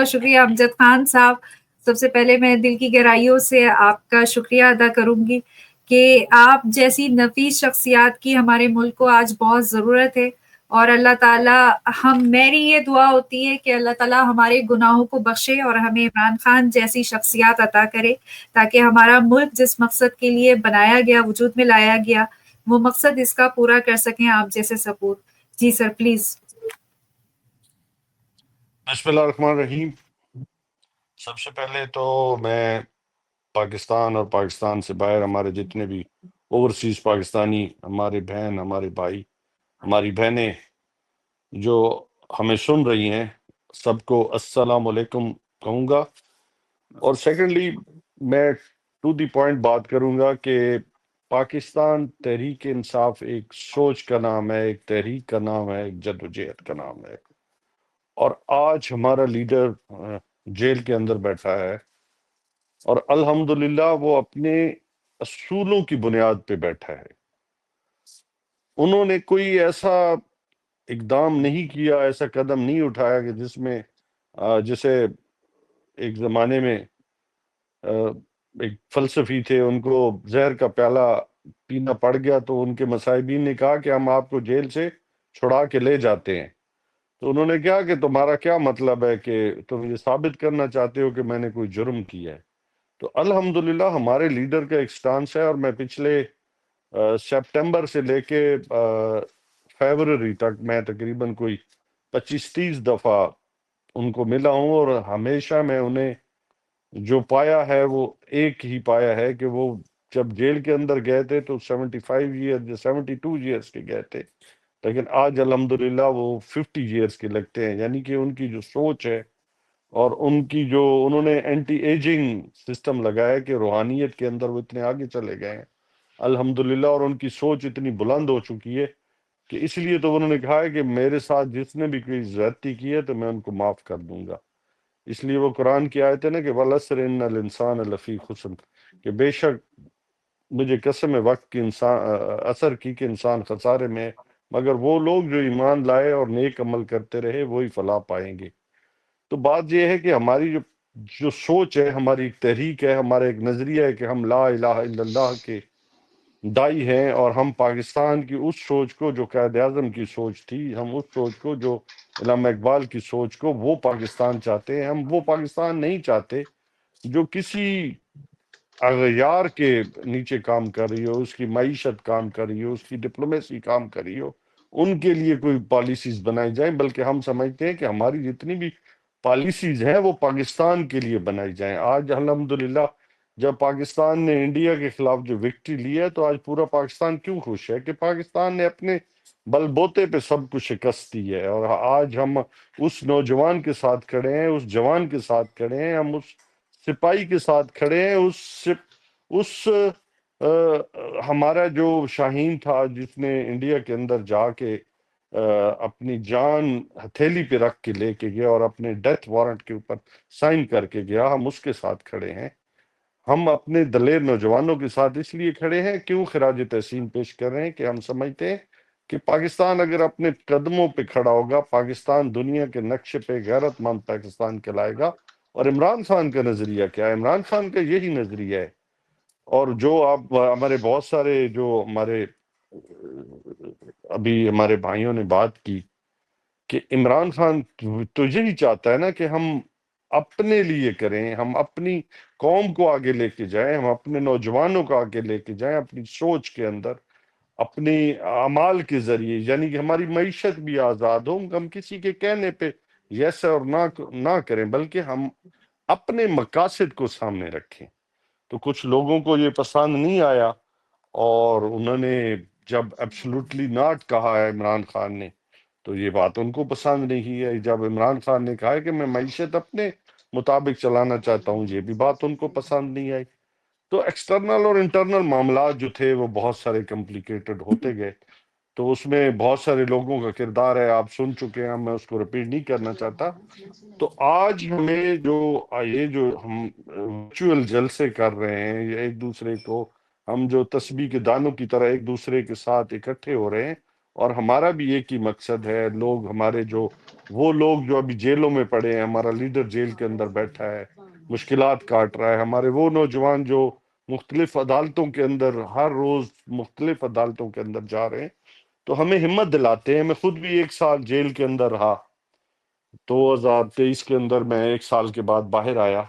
بہت شکریہ امجد خان صاحب. سب سے پہلے میں دل کی گہرائیوں سے آپ کا شکریہ ادا کروں گی کہ آپ جیسی نفیس شخصیات کی ہمارے ملک کو آج بہت ضرورت ہے. اور اللہ تعالیٰ میری یہ دعا ہوتی ہے کہ اللہ تعالیٰ ہمارے گناہوں کو بخشے اور ہمیں عمران خان جیسی شخصیات عطا کرے تاکہ ہمارا ملک جس مقصد کے لیے بنایا گیا، وجود میں لایا گیا، وہ مقصد اس کا پورا کر سکیں آپ جیسے سپورٹ. G sir please. بسم اللہ الرحمن الرحیم. سب سے پہلے تو میں پاکستان اور پاکستان سے باہر ہمارے جتنے بھی اوورسیز پاکستانی ہمارے بہن، ہمارے بھائی، ہماری بہنیں جو ہمیں سن رہی ہیں، سب کو السلام علیکم کہوں گا. اور سیکنڈلی میں ٹو دی پوائنٹ بات کروں گا کہ پاکستان تحریک انصاف ایک سوچ کا نام ہے، ایک تحریک کا نام ہے، ایک جدوجہد کا نام ہے. اور آج ہمارا لیڈر جیل کے اندر بیٹھا ہے اور الحمدللہ وہ اپنے اصولوں کی بنیاد پہ بیٹھا ہے. انہوں نے کوئی ایسا اقدام نہیں کیا، ایسا قدم نہیں اٹھایا کہ جس میں جسے ایک زمانے میں ایک فلسفی تھے، ان کو زہر کا پیالہ پینا پڑ گیا تو ان کے مصاحبین نے کہا کہ ہم آپ کو جیل سے چھڑا کے لے جاتے ہیں. تو انہوں نے کہا کہ تمہارا کیا مطلب ہے کہ تم یہ ثابت کرنا چاہتے ہو کہ میں نے کوئی جرم کیا ہے. تو الحمدللہ ہمارے لیڈر کا ایک سٹانس ہے، اور میں پچھلے سپٹمبر سے لے کے فیبرری تک میں تقریباً کوئی 25-30 دفعہ ان کو ملا ہوں، اور ہمیشہ میں انہیں جو پایا ہے وہ ایک ہی پایا ہے کہ وہ جب جیل کے اندر گئے تھے تو 75 ایئر یا 72 ایئرس کے گئے تھے، لیکن آج الحمدللہ وہ 50 ایئرس کے لگتے ہیں. یعنی کہ ان کی جو سوچ ہے اور ان کی جو انہوں نے اینٹی ایجنگ سسٹم لگایا کہ روحانیت کے اندر وہ اتنے آگے چلے گئے ہیں الحمدللہ، اور ان کی سوچ اتنی بلند ہو چکی ہے کہ اس لیے تو انہوں نے کہا ہے کہ میرے ساتھ جس نے بھی کوئی زیادتی کی ہے تو میں ان کو معاف کر دوں گا. اس لیے وہ قرآن کی آیت ہے نا کہ وَالْعَصْرِ إِنَّ الْإِنسَانَ لَفِي خُسْرٍ، کہ بے شک مجھے قسم ہے وقت کی اثر کی کہ انسان خسارے میں ہے، مگر وہ لوگ جو ایمان لائے اور نیک عمل کرتے رہے وہی فلاح پائیں گے. تو بات یہ ہے کہ ہماری جو سوچ ہے، ہماری ایک تحریک ہے، ہمارا ایک نظریہ ہے کہ ہم لا الہ الا اللہ کے دائی ہیں، اور ہم پاکستان کی اس سوچ کو جو قائد اعظم کی سوچ تھی، ہم اس سوچ کو جو علامہ اقبال کی سوچ کو، وہ پاکستان چاہتے ہیں. ہم وہ پاکستان نہیں چاہتے جو کسی اغیار کے نیچے کام کر رہی ہو، اس کی معیشت کام کر رہی ہو، اس کی ڈپلومیسی کام کر رہی ہو، ان کے لیے کوئی پالیسیز بنائی جائیں. بلکہ ہم سمجھتے ہیں کہ ہماری جتنی بھی پالیسیز ہیں وہ پاکستان کے لیے بنائی جائیں. آج الحمدللہ جب پاکستان نے انڈیا کے خلاف جو وکٹری لی ہے تو آج پورا پاکستان کیوں خوش ہے کہ پاکستان نے اپنے بل بوتے پہ سب کچھ شکست دی ہے. اور آج ہم اس نوجوان کے ساتھ کھڑے ہیں، اس جوان کے ساتھ کھڑے ہیں، ہم اس سپاہی کے ساتھ کھڑے ہیں، اس ہمارا جو شاہین تھا جس نے انڈیا کے اندر جا کے اپنی جان ہتھیلی پہ رکھ کے لے کے گیا اور اپنے ڈیتھ وارنٹ کے اوپر سائن کر کے گیا، ہم اس کے ساتھ کھڑے ہیں. ہم اپنے دلیر نوجوانوں کے ساتھ اس لیے کھڑے ہیں، کیوں خراج تحسین پیش کر رہے ہیں کہ ہم سمجھتے ہیں کہ پاکستان اگر اپنے قدموں پہ کھڑا ہوگا، پاکستان دنیا کے نقشے پہ غیرت مند پاکستان کہلائے گا. اور عمران خان کا نظریہ کیا ہے؟ عمران خان کا یہی نظریہ ہے. اور جو آپ ہمارے بہت سارے جو ہمارے ابھی ہمارے بھائیوں نے بات کی کہ عمران خان تو یہی چاہتا ہے نا کہ ہم اپنے لیے کریں، ہم اپنی قوم کو آگے لے کے جائیں، ہم اپنے نوجوانوں کو آگے لے کے جائیں اپنی سوچ کے اندر، اپنی اعمال کے ذریعے. یعنی کہ ہماری معیشت بھی آزاد ہو، ہم کسی کے کہنے پہ یس اور نہ کریں، بلکہ ہم اپنے مقاصد کو سامنے رکھیں. تو کچھ لوگوں کو یہ پسند نہیں آیا، اور انہوں نے جب ایبسولوٹلی ناٹ کہا ہے عمران خان نے تو یہ بات ان کو پسند نہیں ہے. جب عمران خان نے کہا ہے کہ میں معیشت اپنے مطابق چلانا چاہتا ہوں، یہ بھی بات ان کو پسند نہیں آئی. تو ایکسٹرنل اور انٹرنل معاملات جو تھے وہ بہت سارے کمپلیکیٹڈ ہوتے گئے. تو اس میں بہت سارے لوگوں کا کردار ہے، آپ سن چکے ہیں، میں اس کو رپیٹ نہیں کرنا چاہتا. تو آج ہمیں یہ جو ہم ورچوئل جلسے کر رہے ہیں، یا ایک دوسرے کو ہم جو تسبیح کے دانوں کی طرح ایک دوسرے کے ساتھ اکٹھے ہو رہے ہیں، اور ہمارا بھی ایک ہی مقصد ہے. لوگ ہمارے وہ لوگ جو ابھی جیلوں میں پڑے ہیں، ہمارا لیڈر جیل کے اندر بیٹھا ہے، مشکلات کاٹ رہا ہے، ہمارے وہ نوجوان جو مختلف عدالتوں کے اندر ہر روز مختلف عدالتوں کے اندر جا رہے ہیں، تو ہمیں ہمت دلاتے ہیں. میں خود بھی 1 سال جیل کے اندر رہا. 2023 کے اندر میں 1 سال کے بعد باہر آیا.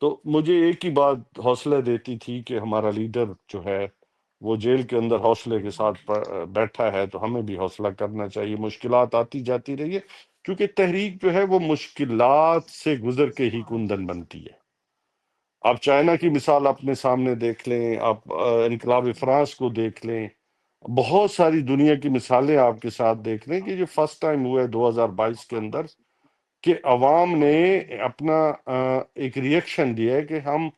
تو مجھے ایک ہی بات حوصلہ دیتی تھی کہ ہمارا لیڈر جو ہے وہ جیل کے اندر حوصلے کے ساتھ بیٹھا ہے، تو ہمیں بھی حوصلہ کرنا چاہیے. مشکلات آتی جاتی رہی ہے، کیونکہ تحریک جو ہے وہ مشکلات سے گزر کے ہی کندن بنتی ہے. آپ چائنا کی مثال اپنے سامنے دیکھ لیں، آپ انقلاب فرانس کو دیکھ لیں، بہت ساری دنیا کی مثالیں آپ کے ساتھ دیکھ لیں کہ جو فرسٹ ٹائم ہوا ہے 2022 کے اندر کہ عوام نے اپنا ایک ریئیکشن دیا ہے کہ ہم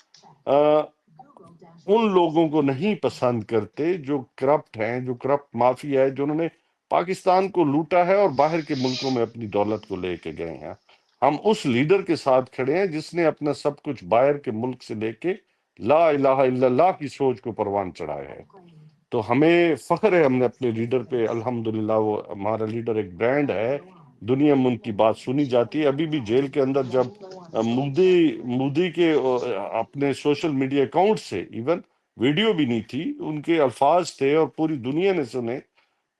ان لوگوں کو نہیں پسند کرتے جو کرپٹ ہیں، جو کرپٹ مافیا ہے، جنہوں نے پاکستان کو لوٹا ہے اور باہر کے ملکوں میں اپنی دولت کو لے کے گئے ہیں. ہم اس لیڈر کے ساتھ کھڑے ہیں جس نے اپنا سب کچھ باہر کے ملک سے لے کے لا الہ الا اللہ کی سوچ کو پروان چڑھایا ہے. تو ہمیں فخر ہے، ہم نے اپنے لیڈر پہ الحمدللہ، وہ ہمارا لیڈر ایک برانڈ ہے، دنیا میں ان کی بات سنی جاتی ہے. ابھی بھی جیل کے اندر جب مودی کے اپنے سوشل میڈیا اکاؤنٹ سے ایون ویڈیو بھی نہیں تھی، ان کے الفاظ تھے اور پوری دنیا نے سنے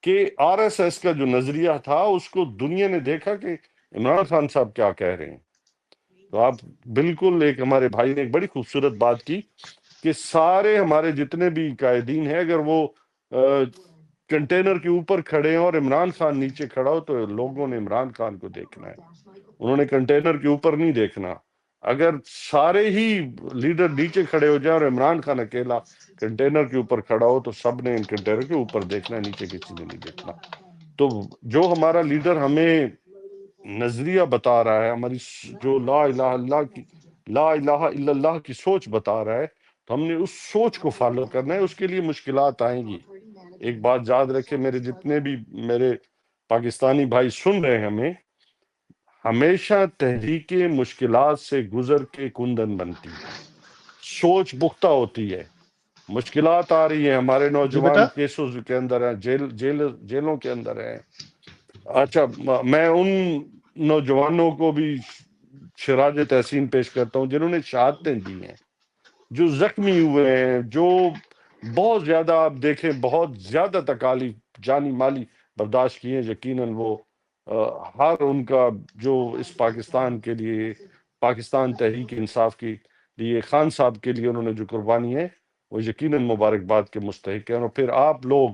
کہ آر ایس ایس کا جو نظریہ تھا اس کو دنیا نے دیکھا کہ عمران خان صاحب کیا کہہ رہے ہیں. تو آپ بالکل، ایک ہمارے بھائی نے ایک بڑی خوبصورت بات کی کہ سارے ہمارے جتنے بھی قائدین ہیں، اگر وہ کنٹینر کے اوپر کھڑے ہیں اور عمران خان نیچے کھڑا ہو تو لوگوں نے عمران خان کو دیکھنا ہے، انہوں نے کنٹینر کے اوپر نہیں دیکھنا. اگر سارے ہی لیڈر نیچے کھڑے ہو جائیں اور عمران خان اکیلا کنٹینر کے اوپر کھڑا ہو تو سب نے ان کنٹینر کے اوپر دیکھنا ہے، نیچے کسی نے نہیں دیکھنا. تو جو ہمارا لیڈر ہمیں نظریہ بتا رہا ہے، ہماری جو لا الہ الا اللہ کی سوچ بتا رہا ہے، تو ہم نے اس سوچ کو فالو کرنا ہے. اس کے لیے مشکلات آئیں گی. ایک بات یاد رکھے، میرے جتنے بھی میرے پاکستانی بھائی سن رہے ہیں، ہمیں ہمیشہ تحریکیں مشکلات سے گزر کے کندن بنتی ہیں، سوچ پختہ ہوتی ہے. مشکلات آ رہی ہیں، ہمارے جی بیٹا. نوجوان کیسوں کے اندر ہیں، جیلوں کے اندر ہیں. اچھا، میں ان نوجوانوں کو بھی خراج تحسین پیش کرتا ہوں جنہوں نے شہادتیں دی ہیں، جو زخمی ہوئے ہیں، جو بہت زیادہ آپ دیکھیں بہت زیادہ تکالیف جانی مالی برداشت کی ہیں. یقیناً وہ ہر ان کا جو اس پاکستان کے لیے، پاکستان تحریک انصاف کے لیے، خان صاحب کے لیے انہوں نے جو قربانی ہے وہ یقیناً مبارکباد کے مستحق ہیں. اور پھر آپ لوگ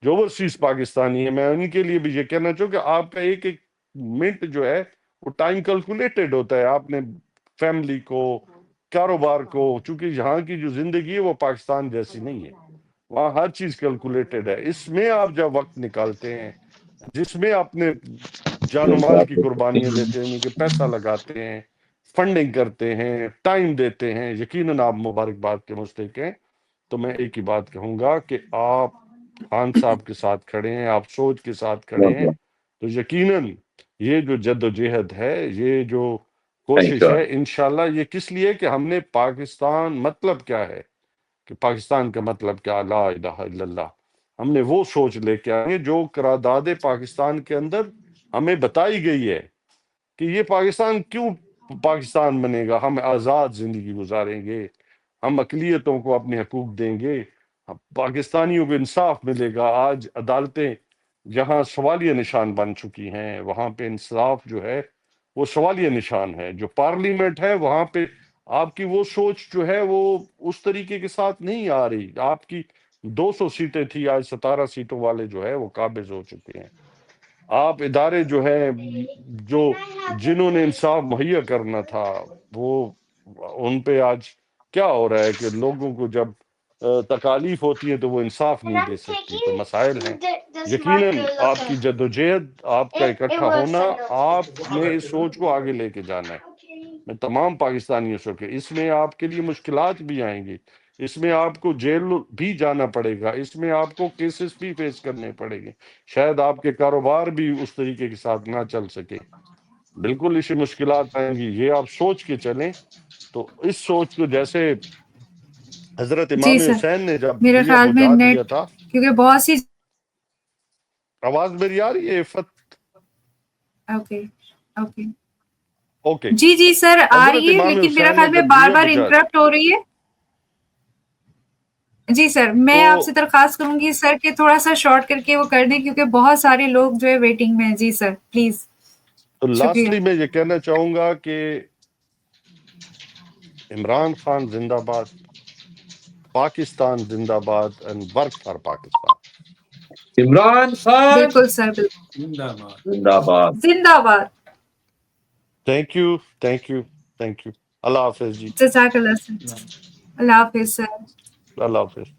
جو اوورسیز پاکستانی ہیں، میں ان کے لیے بھی یہ کہنا چاہوں کہ آپ کا ایک ایک منٹ جو ہے وہ ٹائم کیلکولیٹڈ ہوتا ہے. آپ نے فیملی کو، کاروبار کو، چونکہ یہاں کی جو زندگی ہے وہ پاکستان جیسی نہیں ہے، وہاں ہر چیز کیلکولیٹڈ ہے. اس میں آپ جب وقت نکالتے ہیں، جس میں اپنے جان و مال کی قربانیاں دیتے ہیں، کہ پیسہ لگاتے ہیں، فنڈنگ کرتے ہیں، ٹائم دیتے ہیں، یقیناً آپ مبارکباد کے مستحق ہیں. تو میں ایک ہی بات کہوں گا کہ آپ خان صاحب کے ساتھ کھڑے ہیں، آپ سوچ کے ساتھ کھڑے ہیں، تو یقیناً یہ جو جد و جہد ہے، یہ جو کوشش ہے، انشاءاللہ یہ کس لیے کہ ہم نے پاکستان مطلب کیا ہے، کہ پاکستان کا مطلب کیا، لا الہ الا اللہ. ہم نے وہ سوچ لے کے آئے جو قرارداد پاکستان کے اندر ہمیں بتائی گئی ہے کہ یہ پاکستان کیوں پاکستان بنے گا. ہم آزاد زندگی گزاریں گے، ہم اقلیتوں کو اپنے حقوق دیں گے، پاکستانیوں کو انصاف ملے گا. آج عدالتیں جہاں سوالیہ نشان بن چکی ہیں، وہاں پہ انصاف جو ہے وہ سوالیہ نشان ہے. جو پارلیمنٹ ہے وہاں پہ آپ کی وہ سوچ جو ہے وہ اس طریقے کے ساتھ نہیں آ رہی. آپ کی 200 سیٹیں تھی، آج 17 سیٹوں والے جو ہے وہ قابض ہو چکے ہیں. آپ ادارے جو ہے، جو جنہوں نے انصاف مہیا کرنا تھا، وہ ان پہ آج کیا ہو رہا ہے کہ لوگوں کو جب تکالیف ہوتی ہے تو وہ انصاف نہیں دے سکتی. تو مسائل ہیں. یقیناً آپ کی جدوجہد، آپ کا اکٹھا ہونا، آپ نے اس سوچ کو آگے لے کے جانا ہے. میں تمام پاکستانیوں سے کہ اس میں آپ کے لیے مشکلات بھی آئیں گی، اس میں آپ کو جیل بھی جانا پڑے گا، اس میں آپ کو کیسز بھی فیس کرنے پڑے گے، شاید آپ کے کاروبار بھی اس طریقے کے ساتھ نہ چل سکے. بالکل اس میں مشکلات آئیں گی، یہ آپ سوچ کے چلیں. تو اس سوچ کو جیسے حضرت جی امام سر، حسین نے جب میرے دیا خیال میں بجھا دیا نیٹ، تھا، کیونکہ بہت سی آواز میری آ رہی ہے عفت؟ اوکے اوکے اوکے جی جی سر آ حضرت رہی ہے، امام لیکن میرا حسین خیال نے میں جب بار دیے بار بجا انٹرپٹ ہو رہی ہے. جی سر میں آپ سے تو درخواست کروں گی سر کہ تھوڑا سا شارٹ کر کے وہ کر دیں، کیونکہ بہت سارے لوگ جو ہے ویٹنگ میں ہیں. جی سر پلیز. شکریہ. لاسٹلی میں یہ کہنا چاہوں گا کہ عمران خان زندہ باد، پاکستان زندہ باد، and work for Pakistan. Imran Khan بالکل سر بالکل زندہ باد. زندہ باد. Thank you thank you thank you. اللہ حافظ جی. جزاک اللہ سر. اللہ حافظ سر. اللہ حافظ.